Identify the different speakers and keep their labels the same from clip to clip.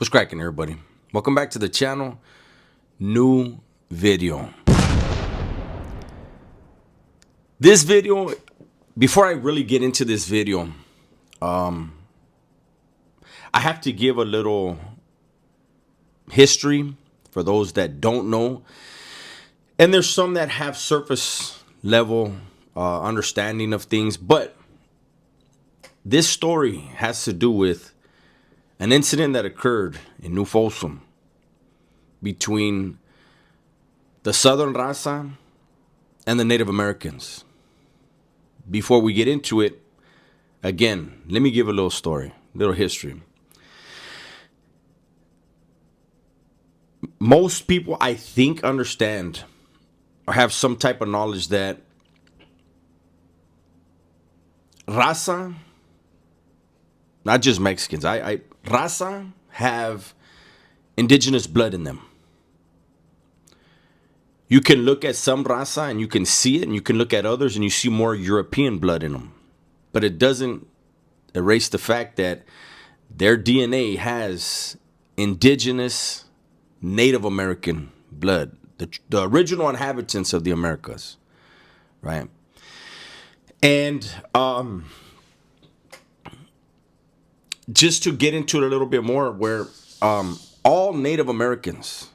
Speaker 1: What's cracking, everybody? Welcome back to the channel. New video. This video, before I really get into this video, I have to give a little history for those that don't know. And there's some that have surface level understanding of things, but this story has to do with an incident that occurred in New Folsom between the Southern Raza and the Native Americans. Before we get into it, again, let me give a little story, little history. Most people, I think, understand or have some type of knowledge that Raza, not just Mexicans, Raza have indigenous blood in them. You can look at some Raza and you can see it, and you can look at others and you see more European blood in them. But it doesn't erase the fact that their DNA has indigenous Native American blood, the original inhabitants of the Americas, right? And just to get into it a little bit more, where all Native Americans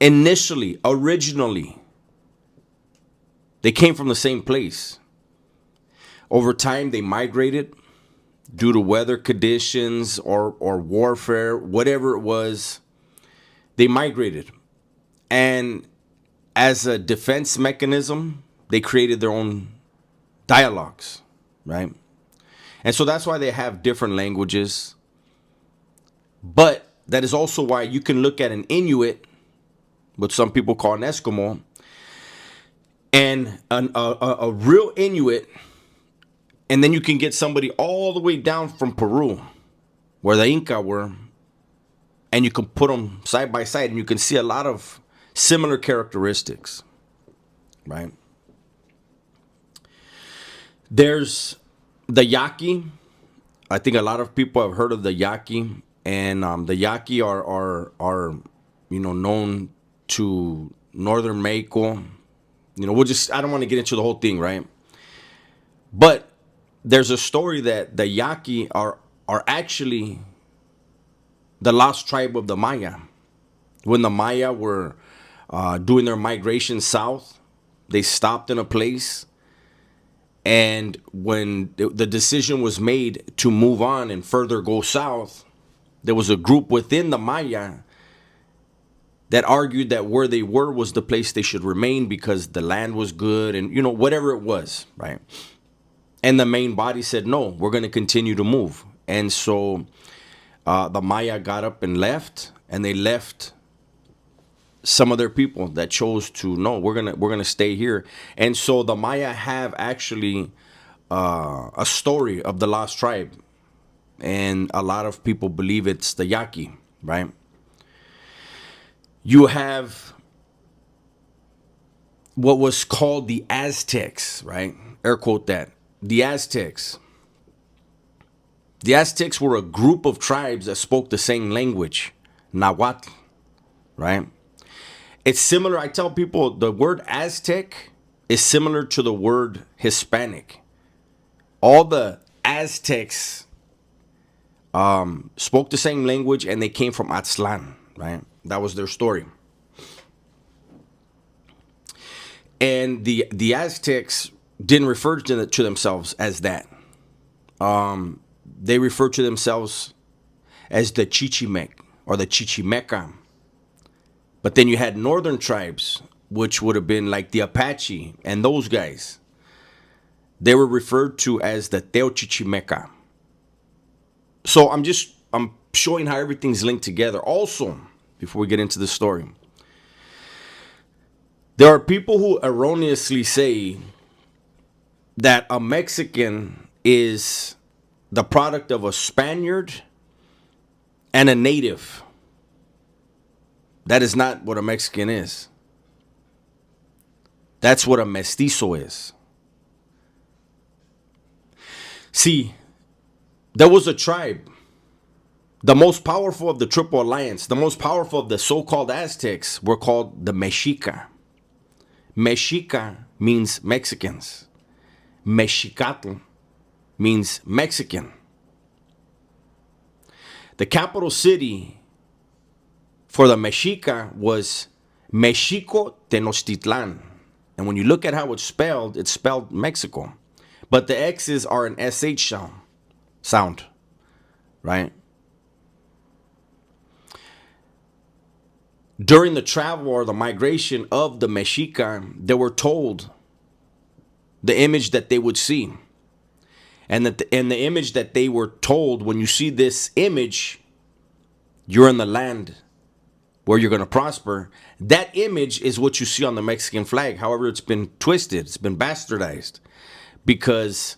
Speaker 1: originally, they came from the same place. Over time, they migrated due to weather conditions or warfare, whatever it was. They migrated. And as a defense mechanism, they created their own dialogues, right? And so that's why they have different languages. But that is also why you can look at an Inuit, what some people call an Eskimo, and a real Inuit, and then you can get somebody all the way down from Peru, where the Inca were, and you can put them side by side, and you can see a lot of similar characteristics, right? There's the Yaqui. I think a lot of people have heard of the Yaqui, and the Yaqui are known to northern Mexico. I don't want to get into the whole thing, right? But there's a story that the Yaqui are actually the lost tribe of the Maya. When the Maya were doing their migration south, they stopped in a place. And when the decision was made to move on and further go south, there was a group within the Maya that argued that where they were was the place they should remain because the land was good and, whatever it was, right? And the main body said, no, we're going to continue to move. And so the Maya got up and left, and they left some of their people that chose to, no, we're gonna stay here. And so the Maya have actually a story of the lost tribe, and a lot of people believe it's the Yaqui, right? You have what was called the Aztecs, right? Air quote that. The Aztecs. The Aztecs were a group of tribes that spoke the same language, Nahuatl, right? It's similar. I tell people the word Aztec is similar to the word Hispanic. All the Aztecs spoke the same language, and they came from Aztlan, right? That was their story. And the Aztecs didn't refer to themselves as that. They referred to themselves as the Chichimec or the Chichimeca. But then you had northern tribes, which would have been like the Apache and those guys. They were referred to as the Teochichimeca. So I'm showing how everything's linked together. Also, before we get into the story, there are people who erroneously say that a Mexican is the product of a Spaniard and a native. That is not what a Mexican is. That's what a mestizo is. See, there was a tribe The most powerful of the Triple Alliance, the most powerful of the so-called Aztecs, were called the Mexica. Mexica means Mexicans. Mexicatl means Mexican. The capital city for the Mexica was Mexico Tenochtitlan. And when you look at how it's spelled Mexico. But the X's are an SH sound, right? During the travel or the migration of the Mexica, they were told the image that they would see. And the image that they were told, when you see this image, you're in the land where you're going to prosper. That image is what you see on the Mexican flag. However, it's been twisted. It's been bastardized because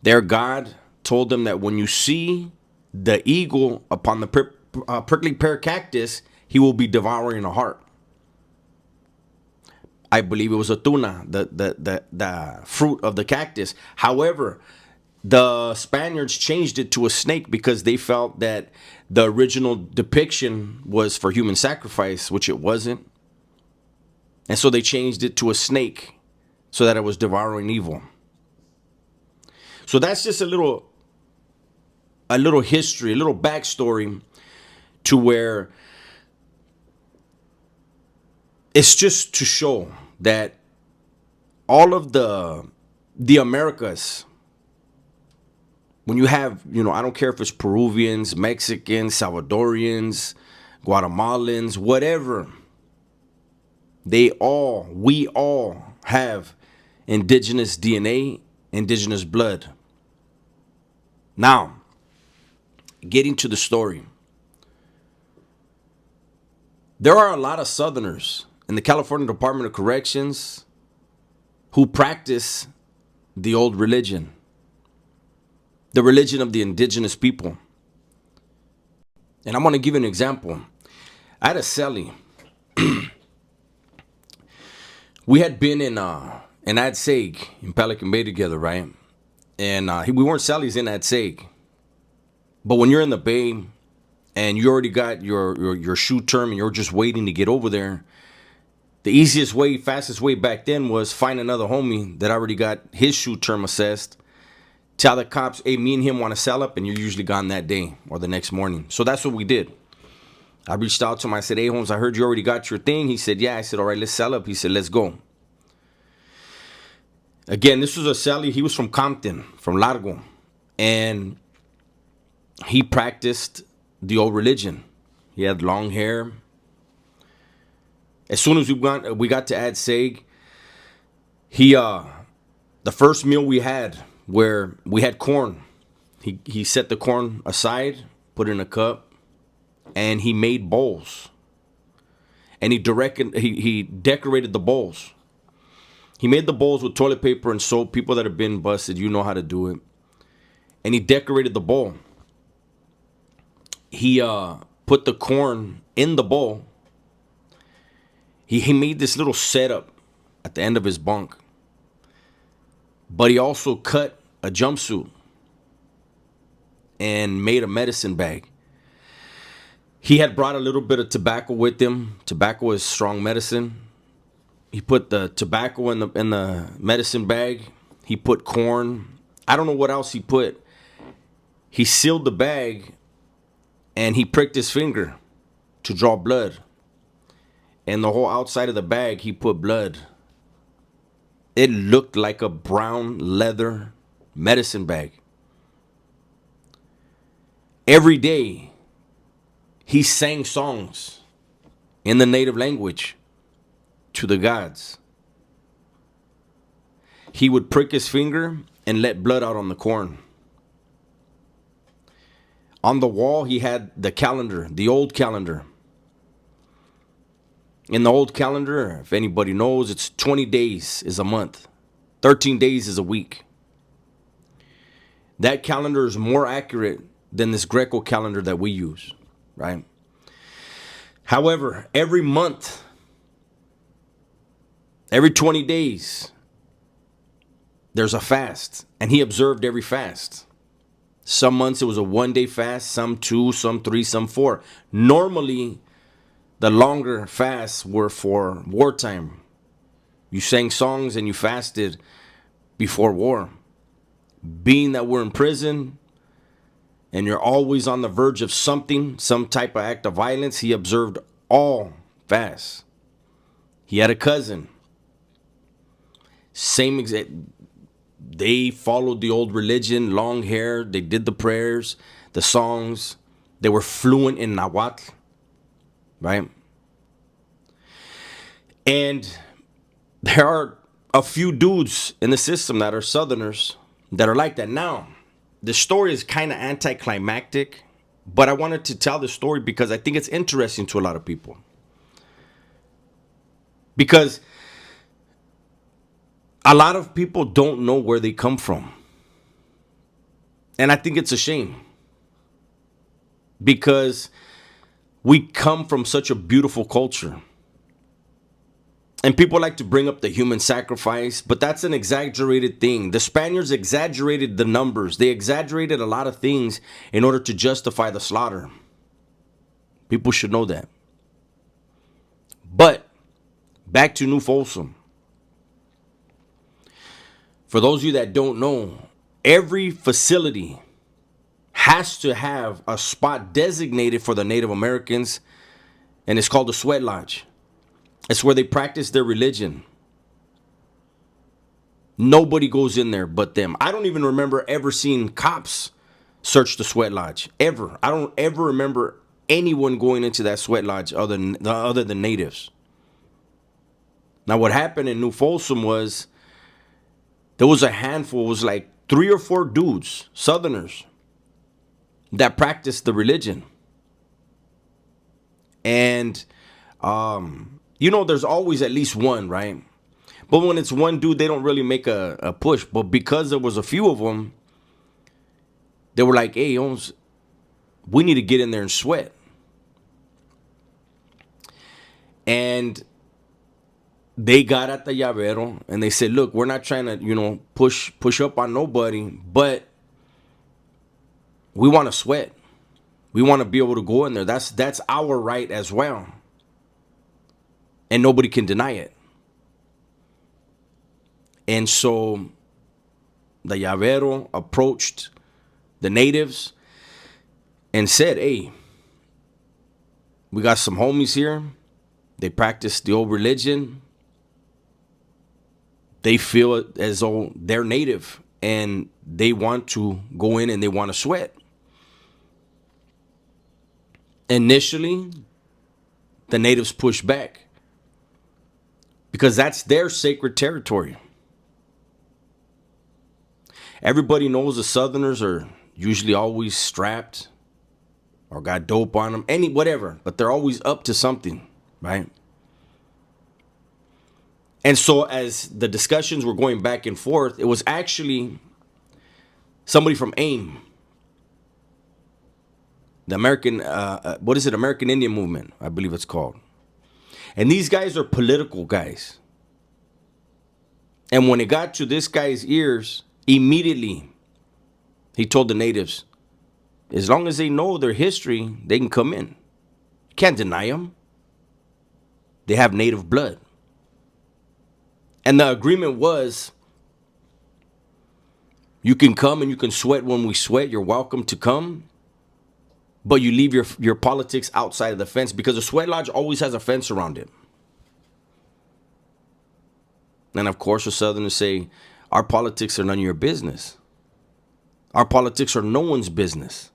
Speaker 1: their God told them that when you see the eagle upon the prickly pear cactus, he will be devouring a heart. I believe it was a tuna, the fruit of the cactus. However, the Spaniards changed it to a snake because they felt that the original depiction was for human sacrifice, which it wasn't. And so they changed it to a snake so that it was devouring evil. So that's just a little history, a little backstory to where it's just to show that all of the Americas, when you have, I don't care if it's Peruvians, Mexicans, Salvadorians, Guatemalans, whatever, we all have indigenous DNA, indigenous blood. Now, getting to the story. There are a lot of Southerners in the California Department of Corrections who practice the old religion, the religion of the indigenous people. And I'm going to give you an example. I had a cellie. We had been in Adseg in Pelican Bay together, right? And we weren't cellies in Adseg. But when you're in the Bay and you already got your shoe term and you're just waiting to get over there, the easiest way, fastest way back then was find another homie that already got his shoe term assessed. Tell the cops, hey, me and him want to sell up, and you're usually gone that day or the next morning. So that's what we did. I reached out to him. I said, hey, Holmes, I heard you already got your thing. He said, yeah. I said, all right, let's sell up. He said, let's go. Again, this was a cellie. He was from Compton, from Largo. And he practiced the old religion. He had long hair. As soon as we got to Adseg, the first meal we had, where we had corn, he set the corn aside, put it in a cup, and he made bowls. And he decorated the bowls. He made the bowls with toilet paper and soap. People that have been busted, you know how to do it. And he decorated the bowl. He put the corn in the bowl. He made this little setup at the end of his bunk. But he also cut a jumpsuit and made a medicine bag. He had brought a little bit of tobacco with him. Tobacco is strong medicine. He put the tobacco in the medicine bag. He put corn. I don't know what else he put. He sealed the bag and he pricked his finger to draw blood. And the whole outside of the bag, he put blood. It looked like a brown leather medicine bag. Every day, he sang songs in the native language to the gods. He would prick his finger and let blood out on the corn. On the wall, he had the calendar, the old calendar. In the old calendar, if anybody knows, it's 20 days is a month. 13 days is a week. That calendar is more accurate than this Greco calendar that we use, right? However, every month, every 20 days, there's a fast. And he observed every fast. Some months it was a 1 day fast, some 2, some 3, some 4. Normally, the longer fasts were for wartime. You sang songs and you fasted before war. Being that we're in prison and you're always on the verge of something, some type of act of violence, he observed all fasts. He had a cousin. Same exact. They followed the old religion, long hair. They did the prayers, the songs. They were fluent in Nahuatl, right? And there are a few dudes in the system that are Southerners that are like that. Now, the story is kind of anticlimactic, but I wanted to tell the story because I think it's interesting to a lot of people. Because a lot of people don't know where they come from. And I think it's a shame. Because we come from such a beautiful culture. And people like to bring up the human sacrifice, but that's an exaggerated thing. The Spaniards exaggerated the numbers. They exaggerated a lot of things in order to justify the slaughter. People should know that. But back to New Folsom. For those of you that don't know, every facility has to have a spot designated for the Native Americans, and it's called the Sweat Lodge. It's where they practice their religion. Nobody goes in there but them. I don't even remember ever seeing cops search the Sweat Lodge. Ever. I don't ever remember anyone going into that Sweat Lodge other than natives. Now, what happened in New Folsom was there was a handful, it was like 3 or 4 dudes, Southerners, that practiced the religion. And, there's always at least one, right? But when it's one dude, they don't really make a push. But because there was a few of them, they were like, hey, we need to get in there and sweat. And they got at the llavero and they said, look, we're not trying to, push up on nobody, but we want to sweat. We want to be able to go in there. That's our right as well. And nobody can deny it. And so the llavero approached the natives and said, hey, we got some homies here. They practice the old religion. They feel as though they're native and they want to go in and they want to sweat. Initially, the natives pushed back because that's their sacred territory. Everybody knows the Southerners are usually always strapped or got dope on them, whatever, but they're always up to something, right? And so as the discussions were going back and forth, it was actually somebody from AIM, the American, American Indian Movement, I believe it's called. And these guys are political guys. And when it got to this guy's ears, immediately he told the natives, as long as they know their history, they can come in. You can't deny them. They have native blood. And the agreement was, you can come and you can sweat when we sweat. You're welcome to come. But you leave your politics outside of the fence because the Sweat Lodge always has a fence around it. And of course, the Southerners say, our politics are none of your business. Our politics are no one's business.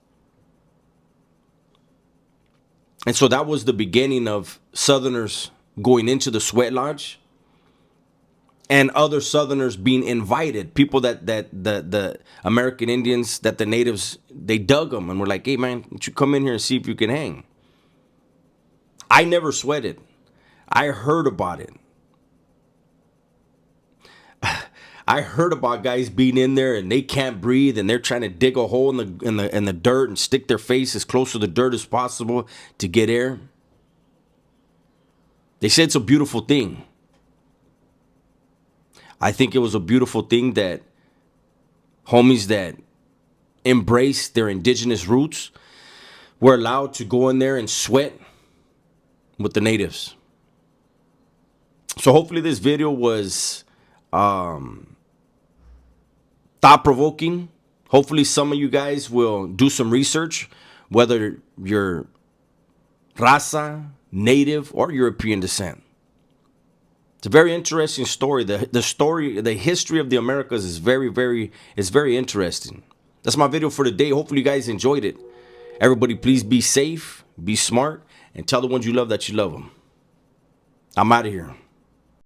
Speaker 1: And so that was the beginning of Southerners going into the Sweat Lodge and other Southerners being invited. People that the American Indians, that the natives, they dug them and were like, hey, man, why don't you come in here and see if you can hang? I never sweated. I heard about it. I heard about guys being in there and they can't breathe and they're trying to dig a hole in the dirt and stick their face as close to the dirt as possible to get air. They said it's a beautiful thing. I think it was a beautiful thing that homies that embrace their indigenous roots were allowed to go in there and sweat with the natives. So hopefully this video was thought-provoking. Hopefully some of you guys will do some research, whether you're raza, native, or European descent. It's a very interesting story. The history of the Americas is very interesting. That's my video for today. Hopefully you guys enjoyed it. Everybody, please be safe, be smart, and tell the ones you love that you love them. I'm out of here.